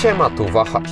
Siema, tu wahacz.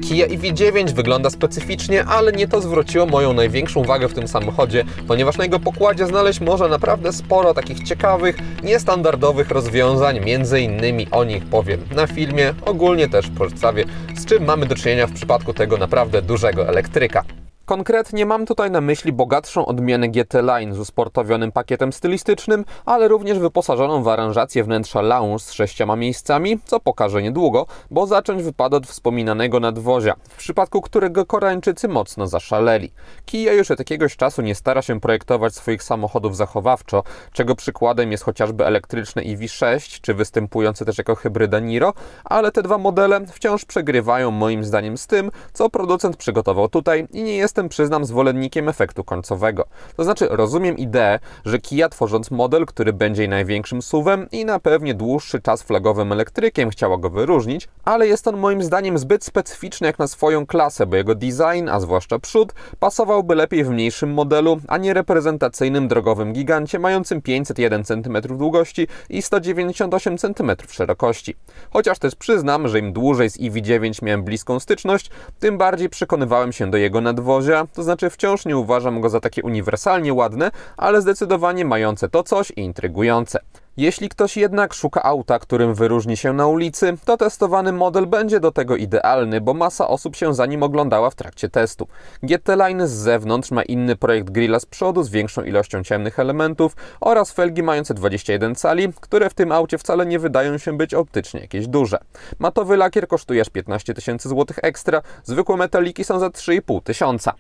Kia EV9 wygląda specyficznie, ale nie to zwróciło moją największą uwagę w tym samochodzie, ponieważ na jego pokładzie znaleźć można naprawdę sporo takich ciekawych, niestandardowych rozwiązań, między innymi o nich powiem na filmie, ogólnie też przedstawię, z czym mamy do czynienia w przypadku tego naprawdę dużego elektryka. Konkretnie mam tutaj na myśli bogatszą odmianę GT Line z usportowionym pakietem stylistycznym, ale również wyposażoną w aranżację wnętrza lounge z 6 miejscami, co pokażę niedługo, bo zacząć wypada od wspominanego nadwozia, w przypadku którego Koreańczycy mocno zaszaleli. Kia już od jakiegoś czasu nie stara się projektować swoich samochodów zachowawczo, czego przykładem jest chociażby elektryczne EV6, czy występujące też jako hybryda Niro, ale te dwa modele wciąż przegrywają moim zdaniem z tym, co producent przygotował tutaj i nie jestem, przyznam, zwolennikiem efektu końcowego. To znaczy, rozumiem ideę, że Kia, tworząc model, który będzie jej największym SUV-em i na pewnie dłuższy czas flagowym elektrykiem, chciała go wyróżnić, ale jest on moim zdaniem zbyt specyficzny jak na swoją klasę, bo jego design, a zwłaszcza przód, pasowałby lepiej w mniejszym modelu, a nie reprezentacyjnym drogowym gigancie mającym 501 cm długości i 198 cm szerokości. Chociaż też przyznam, że im dłużej z EV9 miałem bliską styczność, tym bardziej przekonywałem się do jego nadwozia, to znaczy wciąż nie uważam go za takie uniwersalnie ładne, ale zdecydowanie mające to coś i intrygujące. Jeśli ktoś jednak szuka auta, którym wyróżni się na ulicy, to testowany model będzie do tego idealny, bo masa osób się za nim oglądała w trakcie testu. GT Line z zewnątrz ma inny projekt grilla z przodu z większą ilością ciemnych elementów oraz felgi mające 21 cali, które w tym aucie wcale nie wydają się być optycznie jakieś duże. Matowy lakier kosztuje aż 15 000 złotych ekstra, zwykłe metaliki są za 3500.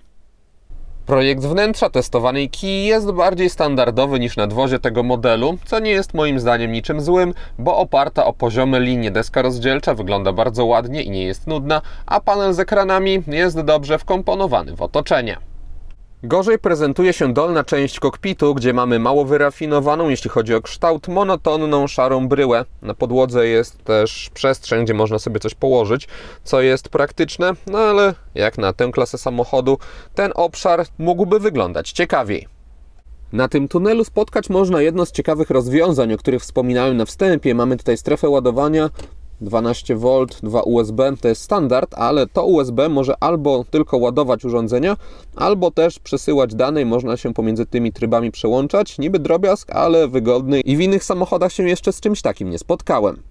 Projekt wnętrza testowanej Kii jest bardziej standardowy niż nadwozie tego modelu, co nie jest moim zdaniem niczym złym, bo oparta o poziome linie deska rozdzielcza wygląda bardzo ładnie i nie jest nudna, a panel z ekranami jest dobrze wkomponowany w otoczenie. Gorzej prezentuje się dolna część kokpitu, gdzie mamy mało wyrafinowaną, jeśli chodzi o kształt, monotonną, szarą bryłę. Na podłodze jest też przestrzeń, gdzie można sobie coś położyć, co jest praktyczne, no ale jak na tę klasę samochodu, ten obszar mógłby wyglądać ciekawiej. Na tym tunelu spotkać można jedno z ciekawych rozwiązań, o których wspominałem na wstępie. Mamy tutaj strefę ładowania, 12V, 2 USB, to jest standard, ale to USB może albo tylko ładować urządzenia, albo też przesyłać dane i można się pomiędzy tymi trybami przełączać. Niby drobiazg, ale wygodny i w innych samochodach się jeszcze z czymś takim nie spotkałem.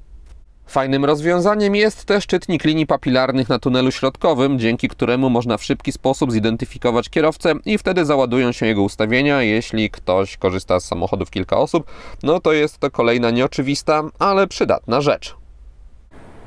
Fajnym rozwiązaniem jest też czytnik linii papilarnych na tunelu środkowym, dzięki któremu można w szybki sposób zidentyfikować kierowcę i wtedy załadują się jego ustawienia. Jeśli ktoś korzysta z samochodów kilka osób, no to jest to kolejna nieoczywista, ale przydatna rzecz.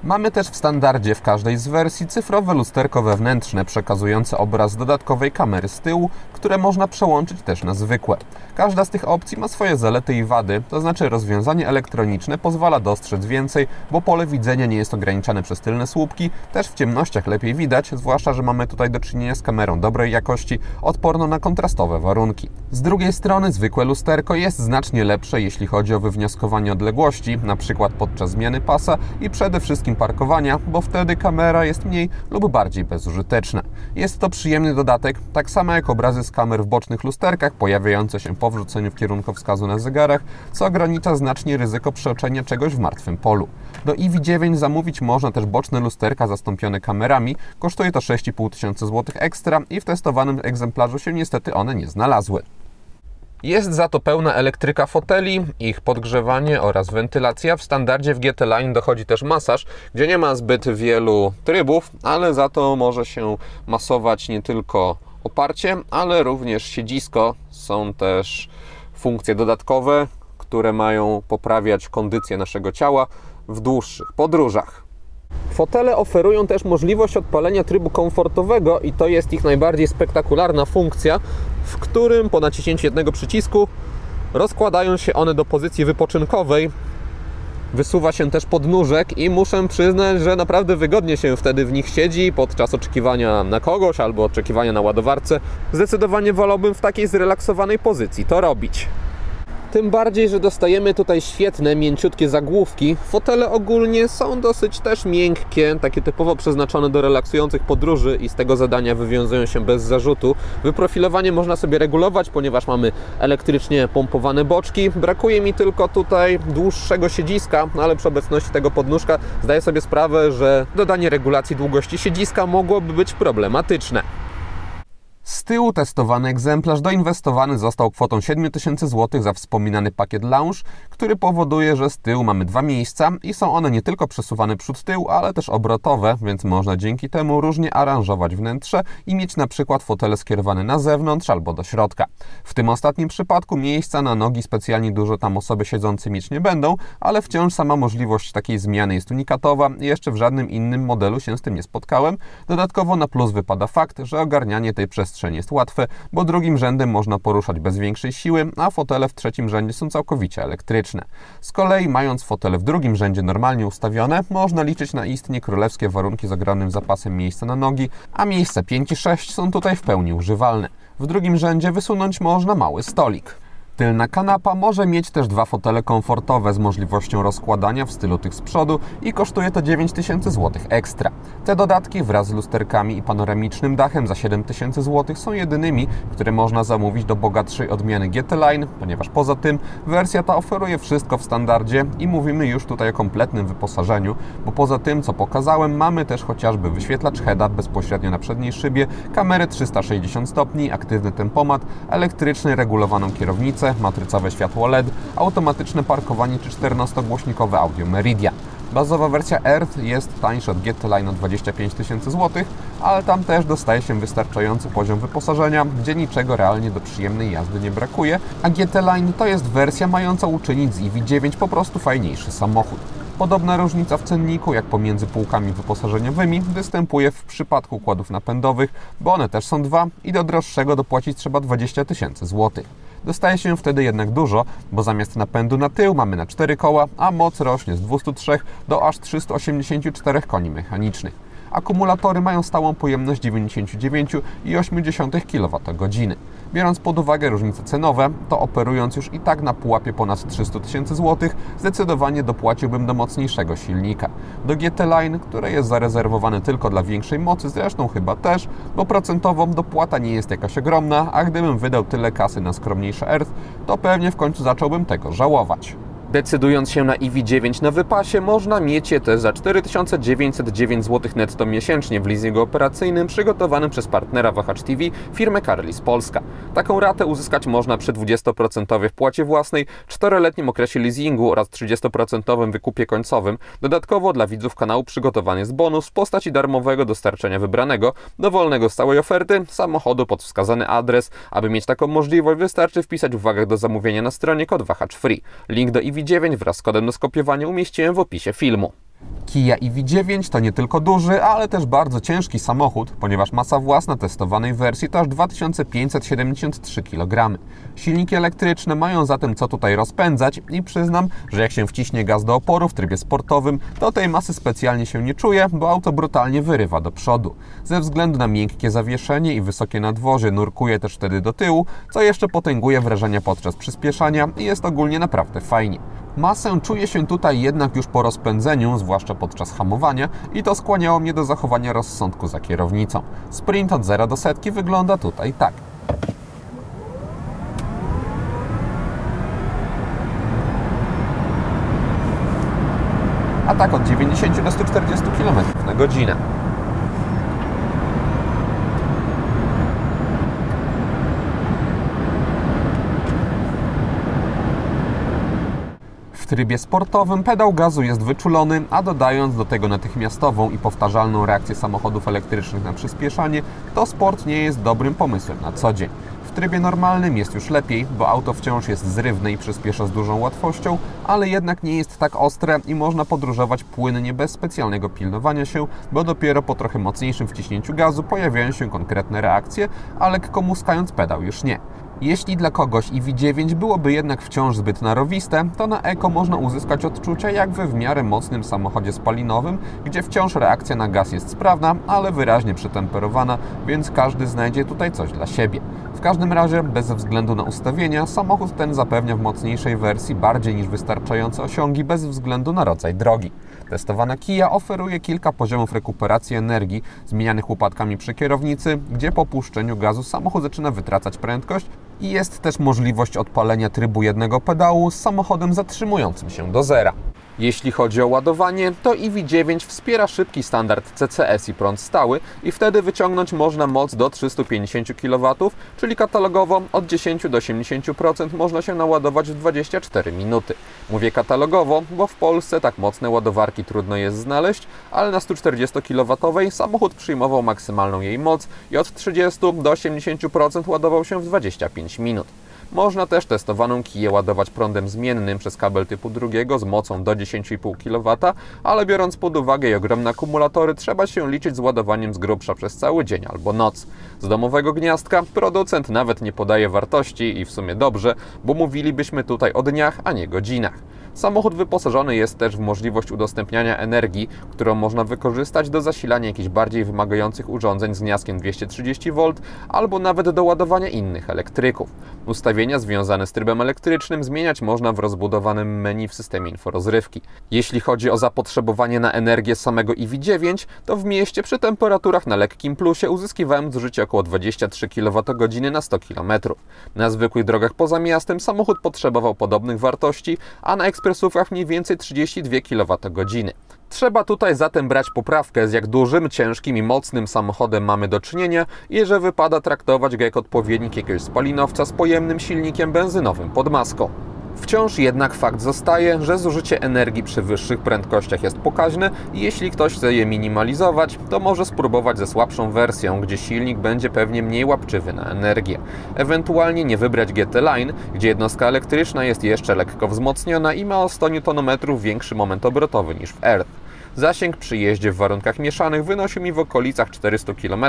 Mamy też w standardzie w każdej z wersji cyfrowe lusterko wewnętrzne przekazujące obraz dodatkowej kamery z tyłu, które można przełączyć też na zwykłe. Każda z tych opcji ma swoje zalety i wady, to znaczy rozwiązanie elektroniczne pozwala dostrzec więcej, bo pole widzenia nie jest ograniczane przez tylne słupki, też w ciemnościach lepiej widać, zwłaszcza, że mamy tutaj do czynienia z kamerą dobrej jakości, odporną na kontrastowe warunki. Z drugiej strony zwykłe lusterko jest znacznie lepsze, jeśli chodzi o wywnioskowanie odległości, np. podczas zmiany pasa i przede wszystkim parkowania, bo wtedy kamera jest mniej lub bardziej bezużyteczna. Jest to przyjemny dodatek, tak samo jak obrazy z kamer w bocznych lusterkach pojawiające się po wrzuceniu w kierunkowskazu na zegarach, co ogranicza znacznie ryzyko przeoczenia czegoś w martwym polu. Do EV9 zamówić można też boczne lusterka zastąpione kamerami, kosztuje to 6500 złotych ekstra i w testowanym egzemplarzu się niestety one nie znalazły. Jest za to pełna elektryka foteli, ich podgrzewanie oraz wentylacja. W standardzie w GT Line dochodzi też masaż, gdzie nie ma zbyt wielu trybów, ale za to może się masować nie tylko oparcie, ale również siedzisko. Są też funkcje dodatkowe, które mają poprawiać kondycję naszego ciała w dłuższych podróżach. Fotele oferują też możliwość odpalenia trybu komfortowego i to jest ich najbardziej spektakularna funkcja, w którym po naciśnięciu jednego przycisku rozkładają się one do pozycji wypoczynkowej. Wysuwa się też podnóżek i muszę przyznać, że naprawdę wygodnie się wtedy w nich siedzi podczas oczekiwania na kogoś albo oczekiwania na ładowarce. Zdecydowanie wolałbym w takiej zrelaksowanej pozycji to robić. Tym bardziej, że dostajemy tutaj świetne, mięciutkie zagłówki. Fotele ogólnie są dosyć też miękkie, takie typowo przeznaczone do relaksujących podróży i z tego zadania wywiązują się bez zarzutu. Wyprofilowanie można sobie regulować, ponieważ mamy elektrycznie pompowane boczki. Brakuje mi tylko tutaj dłuższego siedziska, ale przy obecności tego podnóżka zdaję sobie sprawę, że dodanie regulacji długości siedziska mogłoby być problematyczne. Z tyłu testowany egzemplarz doinwestowany został kwotą 7000 zł za wspominany pakiet lounge, który powoduje, że z tyłu mamy dwa miejsca i są one nie tylko przesuwane przód-tył, ale też obrotowe, więc można dzięki temu różnie aranżować wnętrze i mieć na przykład fotele skierowane na zewnątrz albo do środka. W tym ostatnim przypadku miejsca na nogi specjalnie dużo tam osoby siedzące mieć nie będą, ale wciąż sama możliwość takiej zmiany jest unikatowa i jeszcze w żadnym innym modelu się z tym nie spotkałem. Dodatkowo na plus wypada fakt, że ogarnianie tej przestrzeni jest łatwe, bo drugim rzędem można poruszać bez większej siły, a fotele w trzecim rzędzie są całkowicie elektryczne. Z kolei mając fotele w drugim rzędzie normalnie ustawione, można liczyć na istnie królewskie warunki z ogromnym zapasem miejsca na nogi, a miejsca 5 i 6 są tutaj w pełni używalne. W drugim rzędzie wysunąć można mały stolik. Tylna kanapa może mieć też dwa fotele komfortowe z możliwością rozkładania w stylu tych z przodu i kosztuje to 9000 zł ekstra. Te dodatki wraz z lusterkami i panoramicznym dachem za 7000 zł są jedynymi, które można zamówić do bogatszej odmiany GT Line, ponieważ poza tym wersja ta oferuje wszystko w standardzie i mówimy już tutaj o kompletnym wyposażeniu, bo poza tym co pokazałem mamy też chociażby wyświetlacz head-up bezpośrednio na przedniej szybie, kamerę 360 stopni, aktywny tempomat, elektrycznie regulowaną kierownicę, matrycowe światło LED, automatyczne parkowanie czy 14-głośnikowe audio Meridian. Bazowa wersja Earth jest tańsza od GT Line o 25 000 zł, ale tam też dostaje się wystarczający poziom wyposażenia, gdzie niczego realnie do przyjemnej jazdy nie brakuje, a GT Line to jest wersja mająca uczynić z EV9 po prostu fajniejszy samochód. Podobna różnica w cenniku, jak pomiędzy półkami wyposażeniowymi, występuje w przypadku układów napędowych, bo one też są dwa i do droższego dopłacić trzeba 20 000 zł. Dostaje się wtedy jednak dużo, bo zamiast napędu na tył mamy na 4 koła, a moc rośnie z 203 do aż 384 koni mechanicznych. Akumulatory mają stałą pojemność 99,8 kWh. Biorąc pod uwagę różnice cenowe, to operując już i tak na pułapie ponad 300 000 zł, zdecydowanie dopłaciłbym do mocniejszego silnika. Do GT Line, które jest zarezerwowane tylko dla większej mocy, zresztą chyba też, bo procentowo dopłata nie jest jakaś ogromna, a gdybym wydał tyle kasy na skromniejsze Earth, to pewnie w końcu zacząłbym tego żałować. Decydując się na EV9 na wypasie, można mieć je też za 4909 zł netto miesięcznie w leasingu operacyjnym przygotowanym przez partnera Wahacz TV, firmę Carlis Polska. Taką ratę uzyskać można przy 20% wpłacie własnej, 4-letnim okresie leasingu oraz 30% wykupie końcowym. Dodatkowo dla widzów kanału przygotowany jest bonus w postaci darmowego dostarczenia wybranego, dowolnego z całej oferty, samochodu pod wskazany adres. Aby mieć taką możliwość, wystarczy wpisać w uwagach do zamówienia na stronie kod Wahacz Free. Link do EV9 wraz z kodem do skopiowania umieściłem w opisie filmu. Kia EV9 to nie tylko duży, ale też bardzo ciężki samochód, ponieważ masa własna testowanej wersji to aż 2573 kg. Silniki elektryczne mają zatem co tutaj rozpędzać i przyznam, że jak się wciśnie gaz do oporu w trybie sportowym, to tej masy specjalnie się nie czuje, bo auto brutalnie wyrywa do przodu. Ze względu na miękkie zawieszenie i wysokie nadwozie nurkuje też wtedy do tyłu, co jeszcze potęguje wrażenia podczas przyspieszania i jest ogólnie naprawdę fajnie. Masę czuje się tutaj jednak już po rozpędzeniu, zwłaszcza podczas hamowania, i to skłaniało mnie do zachowania rozsądku za kierownicą. Sprint od 0 do setki wygląda tutaj tak. A tak od 90 do 140 km na godzinę. W trybie sportowym pedał gazu jest wyczulony, a dodając do tego natychmiastową i powtarzalną reakcję samochodów elektrycznych na przyspieszanie, to sport nie jest dobrym pomysłem na co dzień. W trybie normalnym jest już lepiej, bo auto wciąż jest zrywne i przyspiesza z dużą łatwością, ale jednak nie jest tak ostre i można podróżować płynnie bez specjalnego pilnowania się, bo dopiero po trochę mocniejszym wciśnięciu gazu pojawiają się konkretne reakcje, a lekko muskając pedał już nie. Jeśli dla kogoś EV9 byłoby jednak wciąż zbyt narowiste, to na Eko można uzyskać odczucia jak we w miarę mocnym samochodzie spalinowym, gdzie wciąż reakcja na gaz jest sprawna, ale wyraźnie przetemperowana, więc każdy znajdzie tutaj coś dla siebie. W każdym razie, bez względu na ustawienia, samochód ten zapewnia w mocniejszej wersji bardziej niż wystarczające osiągi bez względu na rodzaj drogi. Testowana Kia oferuje kilka poziomów rekuperacji energii zmienianych łopatkami przy kierownicy, gdzie po puszczeniu gazu samochód zaczyna wytracać prędkość i jest też możliwość odpalenia trybu jednego pedału z samochodem zatrzymującym się do zera. Jeśli chodzi o ładowanie, to EV9 wspiera szybki standard CCS i prąd stały i wtedy wyciągnąć można moc do 350 kW, czyli katalogowo od 10 do 80% można się naładować w 24 minuty. Mówię katalogowo, bo w Polsce tak mocne ładowarki trudno jest znaleźć, ale na 140 kW samochód przyjmował maksymalną jej moc i od 30 do 80% ładował się w 25 minut. Można też testowaną Kię ładować prądem zmiennym przez kabel typu drugiego z mocą do 10,5 kW, ale biorąc pod uwagę jej ogromne akumulatory, trzeba się liczyć z ładowaniem z grubsza przez cały dzień albo noc. Z domowego gniazdka producent nawet nie podaje wartości i w sumie dobrze, bo mówilibyśmy tutaj o dniach, a nie godzinach. Samochód wyposażony jest też w możliwość udostępniania energii, którą można wykorzystać do zasilania jakichś bardziej wymagających urządzeń z gniazdkiem 230V albo nawet do ładowania innych elektryków. Ustawienia związane z trybem elektrycznym zmieniać można w rozbudowanym menu w systemie inforozrywki. Jeśli chodzi o zapotrzebowanie na energię samego EV9, to w mieście przy temperaturach na lekkim plusie uzyskiwałem zużycie około 23 kWh na 100 km. Na zwykłych drogach poza miastem samochód potrzebował podobnych wartości, a na ekspresówkach mniej więcej 32 kWh. Trzeba tutaj zatem brać poprawkę, z jak dużym, ciężkim i mocnym samochodem mamy do czynienia i że wypada traktować go jak odpowiednik jakiegoś spalinowca z pojemnym silnikiem benzynowym pod maską. Wciąż jednak fakt zostaje, że zużycie energii przy wyższych prędkościach jest pokaźne i jeśli ktoś chce je minimalizować, to może spróbować ze słabszą wersją, gdzie silnik będzie pewnie mniej łapczywy na energię. Ewentualnie nie wybrać GT Line, gdzie jednostka elektryczna jest jeszcze lekko wzmocniona i ma o 100 Nm większy moment obrotowy niż w Earth. Zasięg przy jeździe w warunkach mieszanych wynosił mi w okolicach 400 km,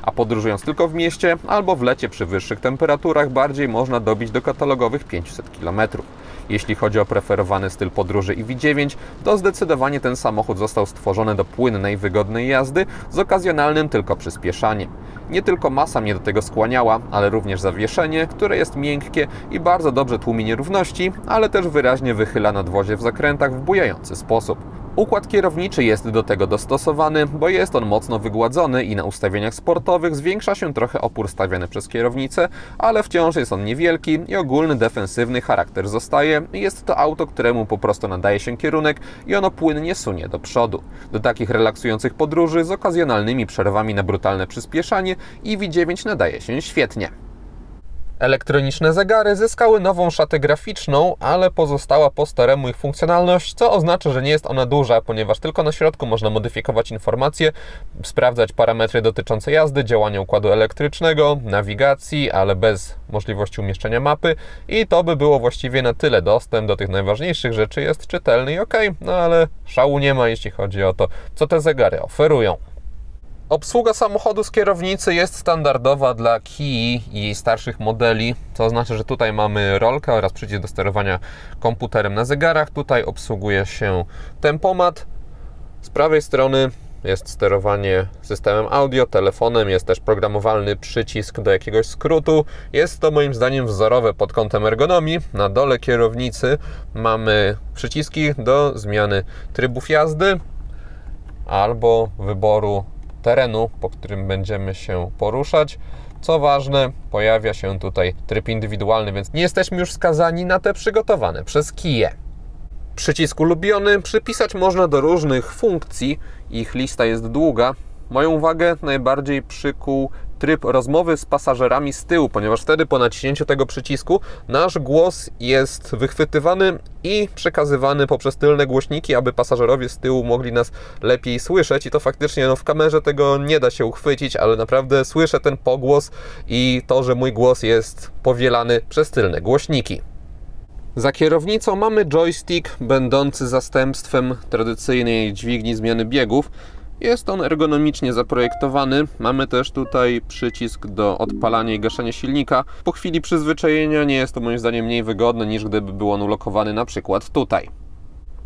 a podróżując tylko w mieście albo w lecie przy wyższych temperaturach bardziej można dobić do katalogowych 500 km. Jeśli chodzi o preferowany styl podróży EV9, to zdecydowanie ten samochód został stworzony do płynnej, wygodnej jazdy z okazjonalnym tylko przyspieszaniem. Nie tylko masa mnie do tego skłaniała, ale również zawieszenie, które jest miękkie i bardzo dobrze tłumi nierówności, ale też wyraźnie wychyla nadwozie w zakrętach w bujający sposób. Układ kierowniczy jest do tego dostosowany, bo jest on mocno wygładzony i na ustawieniach sportowych zwiększa się trochę opór stawiany przez kierownicę, ale wciąż jest on niewielki i ogólny defensywny charakter zostaje. Jest to auto, któremu po prostu nadaje się kierunek i ono płynnie sunie do przodu. Do takich relaksujących podróży z okazjonalnymi przerwami na brutalne przyspieszanie EV9 nadaje się świetnie. Elektroniczne zegary zyskały nową szatę graficzną, ale pozostała po staremu ich funkcjonalność, co oznacza, że nie jest ona duża, ponieważ tylko na środku można modyfikować informacje, sprawdzać parametry dotyczące jazdy, działania układu elektrycznego, nawigacji, ale bez możliwości umieszczenia mapy i to by było właściwie na tyle. Dostęp do tych najważniejszych rzeczy jest czytelny i okej, no ale szału nie ma, jeśli chodzi o to, co te zegary oferują. Obsługa samochodu z kierownicy jest standardowa dla Kii i jej starszych modeli, co oznacza, że tutaj mamy rolkę oraz przycisk do sterowania komputerem na zegarach. Tutaj obsługuje się tempomat. Z prawej strony jest sterowanie systemem audio, telefonem, jest też programowalny przycisk do jakiegoś skrótu. Jest to moim zdaniem wzorowe pod kątem ergonomii. Na dole kierownicy mamy przyciski do zmiany trybów jazdy albo wyboru terenu, po którym będziemy się poruszać. Co ważne, pojawia się tutaj tryb indywidualny, więc nie jesteśmy już skazani na te przygotowane przez Kię. Przycisk ulubiony przypisać można do różnych funkcji, ich lista jest długa. Moją uwagę najbardziej przykuł tryb rozmowy z pasażerami z tyłu, ponieważ wtedy po naciśnięciu tego przycisku nasz głos jest wychwytywany i przekazywany poprzez tylne głośniki, aby pasażerowie z tyłu mogli nas lepiej słyszeć i to faktycznie w kamerze tego nie da się uchwycić, ale naprawdę słyszę ten pogłos i to, że mój głos jest powielany przez tylne głośniki. Za kierownicą mamy joystick będący zastępstwem tradycyjnej dźwigni zmiany biegów. Jest on ergonomicznie zaprojektowany. Mamy też tutaj przycisk do odpalania i gaszenia silnika. Po chwili przyzwyczajenia nie jest to moim zdaniem mniej wygodne niż gdyby był on ulokowany na przykład tutaj.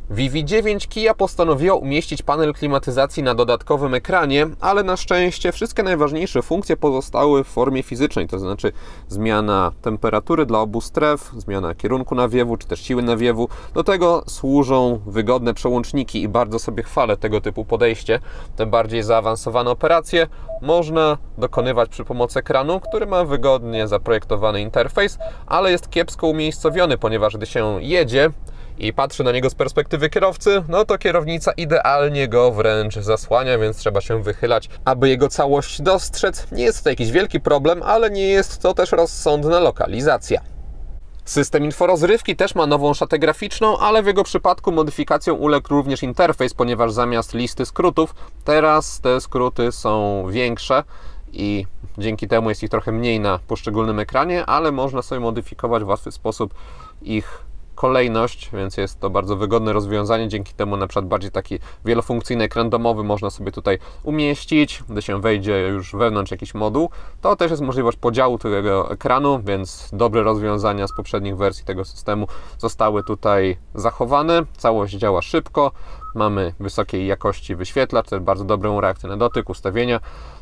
W EV9 Kia postanowiła umieścić panel klimatyzacji na dodatkowym ekranie, ale na szczęście wszystkie najważniejsze funkcje pozostały w formie fizycznej, to znaczy zmiana temperatury dla obu stref, zmiana kierunku nawiewu czy też siły nawiewu. Do tego służą wygodne przełączniki i bardzo sobie chwalę tego typu podejście. Te bardziej zaawansowane operacje można dokonywać przy pomocy ekranu, który ma wygodnie zaprojektowany interfejs, ale jest kiepsko umiejscowiony, ponieważ gdy się jedzie i patrzy na niego z perspektywy kierowcy, no to kierownica idealnie go wręcz zasłania, więc trzeba się wychylać, aby jego całość dostrzec. Nie jest to jakiś wielki problem, ale nie jest to też rozsądna lokalizacja. System inforozrywki też ma nową szatę graficzną, ale w jego przypadku modyfikacją uległ również interfejs, ponieważ zamiast listy skrótów, teraz te skróty są większe i dzięki temu jest ich trochę mniej na poszczególnym ekranie, ale można sobie modyfikować w łatwy sposób ich kolejność, więc jest to bardzo wygodne rozwiązanie. Dzięki temu na przykład bardziej taki wielofunkcyjny ekran domowy można sobie tutaj umieścić. Gdy się wejdzie już wewnątrz jakiś moduł, to też jest możliwość podziału tego ekranu, więc dobre rozwiązania z poprzednich wersji tego systemu zostały tutaj zachowane. Całość działa szybko. Mamy wysokiej jakości wyświetlacz, też bardzo dobrą reakcję na dotyk, ustawienia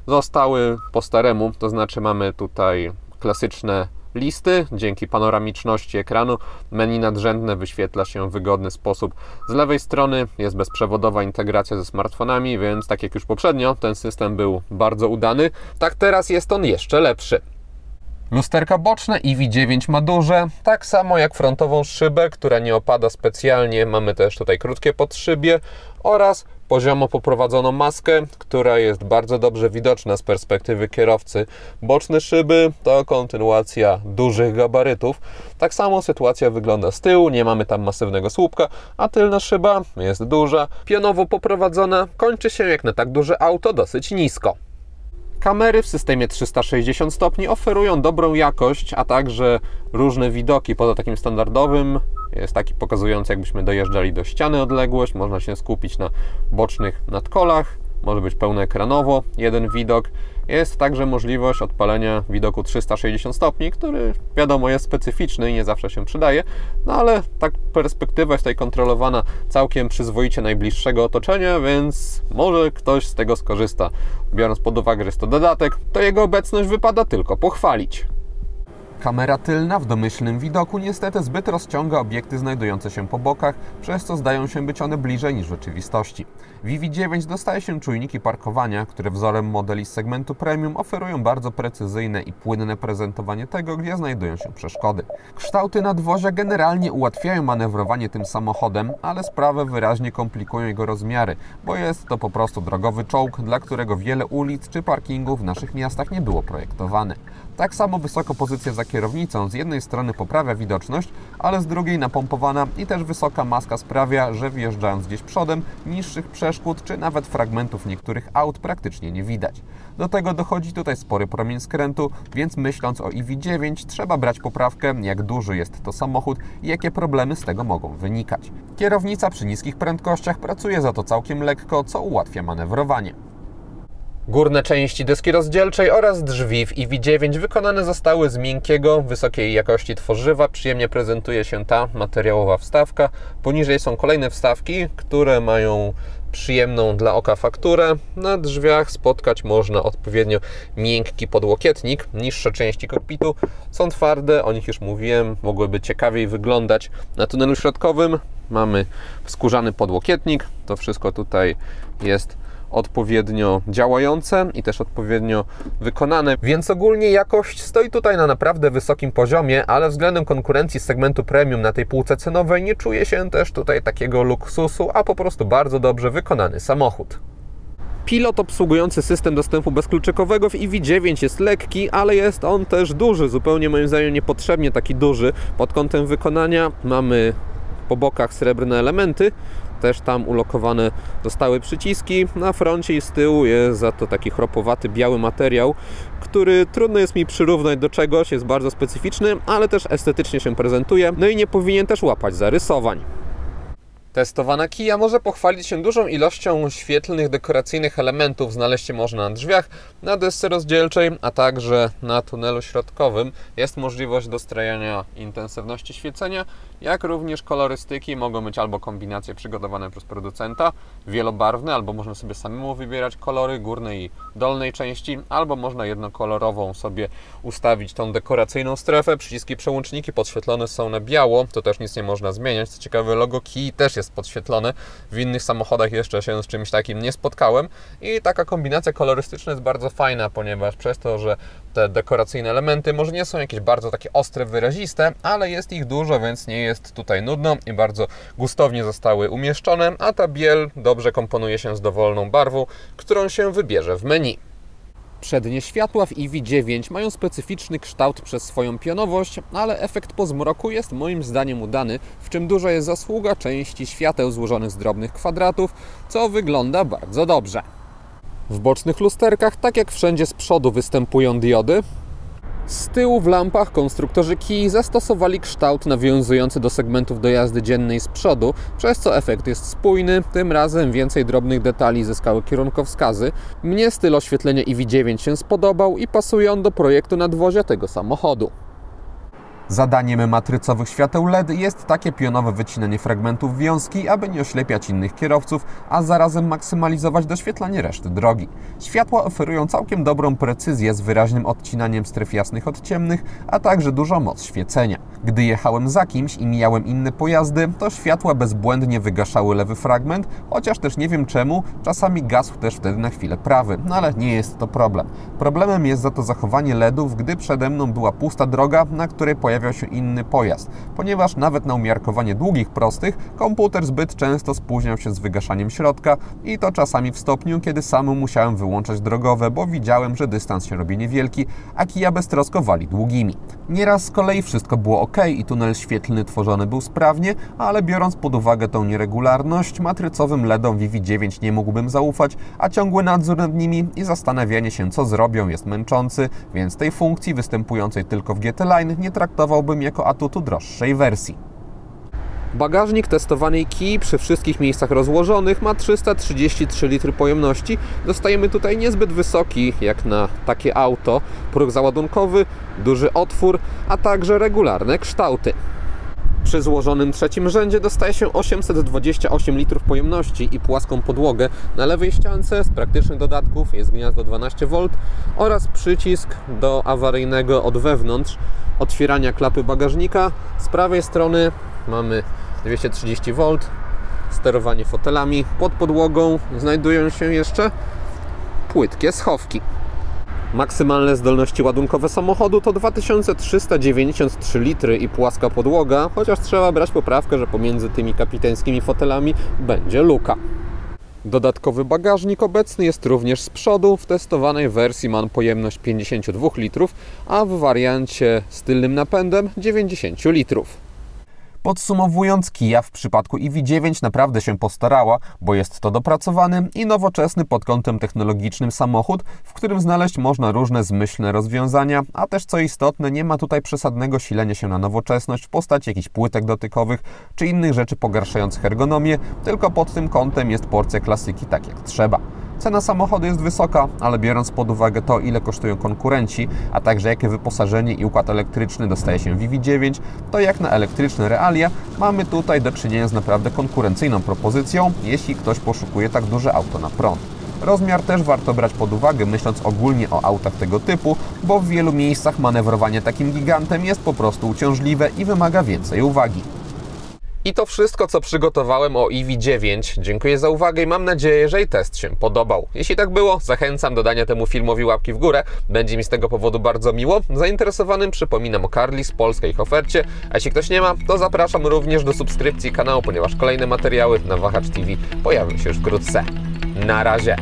zostały po staremu, to znaczy mamy tutaj klasyczne listy. Dzięki panoramiczności ekranu menu nadrzędne wyświetla się w wygodny sposób. Z lewej strony jest bezprzewodowa integracja ze smartfonami, więc tak jak już poprzednio, ten system był bardzo udany. Tak teraz jest on jeszcze lepszy. Lusterka boczne EV9 ma duże, tak samo jak frontową szybę, która nie opada specjalnie. Mamy też tutaj krótkie podszybie oraz poziomo poprowadzoną maskę, która jest bardzo dobrze widoczna z perspektywy kierowcy. Boczne szyby to kontynuacja dużych gabarytów. Tak samo sytuacja wygląda z tyłu, nie mamy tam masywnego słupka, a tylna szyba jest duża, pionowo poprowadzona, kończy się jak na tak duże auto dosyć nisko. Kamery w systemie 360 stopni oferują dobrą jakość, a także różne widoki poza takim standardowym. Jest taki pokazujący, jakbyśmy dojeżdżali do ściany odległość, można się skupić na bocznych nadkolach, może być pełnoekranowo jeden widok. Jest także możliwość odpalenia widoku 360 stopni, który wiadomo jest specyficzny i nie zawsze się przydaje, no ale tak perspektywa jest tutaj kontrolowana całkiem przyzwoicie najbliższego otoczenia, więc może ktoś z tego skorzysta. Biorąc pod uwagę, że jest to dodatek, to jego obecność wypada tylko pochwalić. Kamera tylna w domyślnym widoku niestety zbyt rozciąga obiekty znajdujące się po bokach, przez co zdają się być one bliżej niż w rzeczywistości. W EV9 dostaje się czujniki parkowania, które wzorem modeli z segmentu premium oferują bardzo precyzyjne i płynne prezentowanie tego, gdzie znajdują się przeszkody. Kształty nadwozia generalnie ułatwiają manewrowanie tym samochodem, ale sprawę wyraźnie komplikują jego rozmiary, bo jest to po prostu drogowy czołg, dla którego wiele ulic czy parkingów w naszych miastach nie było projektowane. Tak samo wysoko pozycja za kierownicą z jednej strony poprawia widoczność, ale z drugiej napompowana i też wysoka maska sprawia, że wjeżdżając gdzieś przodem, niższych przeszkód czy nawet fragmentów niektórych aut praktycznie nie widać. Do tego dochodzi tutaj spory promień skrętu, więc myśląc o EV9 trzeba brać poprawkę, jak duży jest to samochód i jakie problemy z tego mogą wynikać. Kierownica przy niskich prędkościach pracuje za to całkiem lekko, co ułatwia manewrowanie. Górne części deski rozdzielczej oraz drzwi w EV9 wykonane zostały z miękkiego, wysokiej jakości tworzywa. Przyjemnie prezentuje się ta materiałowa wstawka. Poniżej są kolejne wstawki, które mają przyjemną dla oka fakturę. Na drzwiach spotkać można odpowiednio miękki podłokietnik. Niższe części kokpitu są twarde, o nich już mówiłem, mogłyby ciekawiej wyglądać. Na tunelu środkowym mamy skórzany podłokietnik. To wszystko tutaj jest odpowiednio działające i też odpowiednio wykonane, więc ogólnie jakość stoi tutaj na naprawdę wysokim poziomie, ale względem konkurencji z segmentu premium na tej półce cenowej nie czuje się też tutaj takiego luksusu, a po prostu bardzo dobrze wykonany samochód. Pilot obsługujący system dostępu bezkluczykowego w EV9 jest lekki, ale jest on też duży, zupełnie moim zdaniem niepotrzebnie taki duży. Pod kątem wykonania mamy po bokach srebrne elementy, też tam ulokowane zostały przyciski. Na froncie i z tyłu jest za to taki chropowaty biały materiał, który trudno jest mi przyrównać do czegoś, jest bardzo specyficzny, ale też estetycznie się prezentuje, no i nie powinien też łapać zarysowań. Testowana Kia może pochwalić się dużą ilością świetlnych, dekoracyjnych elementów. Znaleźć je można na drzwiach, na desce rozdzielczej, a także na tunelu środkowym. Jest możliwość dostrajania intensywności świecenia, jak również kolorystyki. Mogą być albo kombinacje przygotowane przez producenta, wielobarwne, albo można sobie samemu wybierać kolory górnej i dolnej części, albo można jednokolorową sobie ustawić tą dekoracyjną strefę. Przyciski, przełączniki podświetlone są na biało, to też nic nie można zmieniać. Co ciekawe, logo Kii też jest podświetlone. W innych samochodach jeszcze się z czymś takim nie spotkałem i taka kombinacja kolorystyczna jest bardzo fajna, ponieważ przez to, że te dekoracyjne elementy może nie są jakieś bardzo takie ostre, wyraziste, ale jest ich dużo, więc nie jest tutaj nudno i bardzo gustownie zostały umieszczone, a ta biel dobrze komponuje się z dowolną barwą, którą się wybierze w menu. Przednie światła w EV9 mają specyficzny kształt przez swoją pionowość, ale efekt po zmroku jest moim zdaniem udany, w czym duża jest zasługa części świateł złożonych z drobnych kwadratów, co wygląda bardzo dobrze. W bocznych lusterkach, tak jak wszędzie z przodu, występują diody. Z tyłu w lampach konstruktorzy Kii zastosowali kształt nawiązujący do segmentów do jazdy dziennej z przodu, przez co efekt jest spójny, tym razem więcej drobnych detali zyskały kierunkowskazy. Mnie styl oświetlenia EV9 się spodobał i pasuje on do projektu nadwozia tego samochodu. Zadaniem matrycowych świateł LED jest takie pionowe wycinanie fragmentów wiązki, aby nie oślepiać innych kierowców, a zarazem maksymalizować doświetlanie reszty drogi. Światła oferują całkiem dobrą precyzję z wyraźnym odcinaniem stref jasnych od ciemnych, a także dużą moc świecenia. Gdy jechałem za kimś i mijałem inne pojazdy, to światła bezbłędnie wygaszały lewy fragment, chociaż też nie wiem czemu, czasami gasł też wtedy na chwilę prawy, no ale nie jest to problem. Problemem jest za to zachowanie LEDów, gdy przede mną była pusta droga, na której pojawiał się inny pojazd, ponieważ nawet na umiarkowanie długich prostych komputer zbyt często spóźniał się z wygaszaniem środka i to czasami w stopniu, kiedy sam musiałem wyłączać drogowe, bo widziałem, że dystans się robi niewielki, a Kia beztrosko wali długimi. Nieraz z kolei wszystko było ok i tunel świetlny tworzony był sprawnie, ale biorąc pod uwagę tą nieregularność, matrycowym LEDom w EV9 nie mógłbym zaufać, a ciągły nadzór nad nimi i zastanawianie się, co zrobią, jest męczący, więc tej funkcji występującej tylko w GT Line nie traktowałbym jako atutu droższej wersji. Bagażnik testowanej Kii przy wszystkich miejscach rozłożonych ma 333 litry pojemności. Dostajemy tutaj niezbyt wysoki, jak na takie auto, próg załadunkowy, duży otwór, a także regularne kształty. Przy złożonym trzecim rzędzie dostaje się 828 litrów pojemności i płaską podłogę. Na lewej ściance z praktycznych dodatków jest gniazdo 12V oraz przycisk do awaryjnego od wewnątrz otwierania klapy bagażnika. Z prawej strony mamy 230V, sterowanie fotelami. Pod podłogą znajdują się jeszcze płytkie schowki. Maksymalne zdolności ładunkowe samochodu to 2393 litry i płaska podłoga, chociaż trzeba brać poprawkę, że pomiędzy tymi kapitańskimi fotelami będzie luka. Dodatkowy bagażnik obecny jest również z przodu. W testowanej wersji ma pojemność 52 litrów, a w wariancie z tylnym napędem 90 litrów. Podsumowując, Kia w przypadku EV9 naprawdę się postarała, bo jest to dopracowany i nowoczesny pod kątem technologicznym samochód, w którym znaleźć można różne zmyślne rozwiązania, a też co istotne, nie ma tutaj przesadnego silenia się na nowoczesność w postaci jakichś płytek dotykowych czy innych rzeczy pogarszających ergonomię, tylko pod tym kątem jest porcja klasyki tak jak trzeba. Cena samochodu jest wysoka, ale biorąc pod uwagę to, ile kosztują konkurenci, a także jakie wyposażenie i układ elektryczny dostaje się w EV9, to jak na elektryczne realia mamy tutaj do czynienia z naprawdę konkurencyjną propozycją, jeśli ktoś poszukuje tak duże auto na prąd. Rozmiar też warto brać pod uwagę, myśląc ogólnie o autach tego typu, bo w wielu miejscach manewrowanie takim gigantem jest po prostu uciążliwe i wymaga więcej uwagi. I to wszystko, co przygotowałem o EV9. Dziękuję za uwagę i mam nadzieję, że i test się podobał. Jeśli tak było, zachęcam do dania temu filmowi łapki w górę. Będzie mi z tego powodu bardzo miło. Zainteresowanym przypominam o Carlis Polska ich ofercie, a jeśli ktoś nie ma, to zapraszam również do subskrypcji kanału, ponieważ kolejne materiały na Wahacz TV pojawią się już wkrótce. Na razie!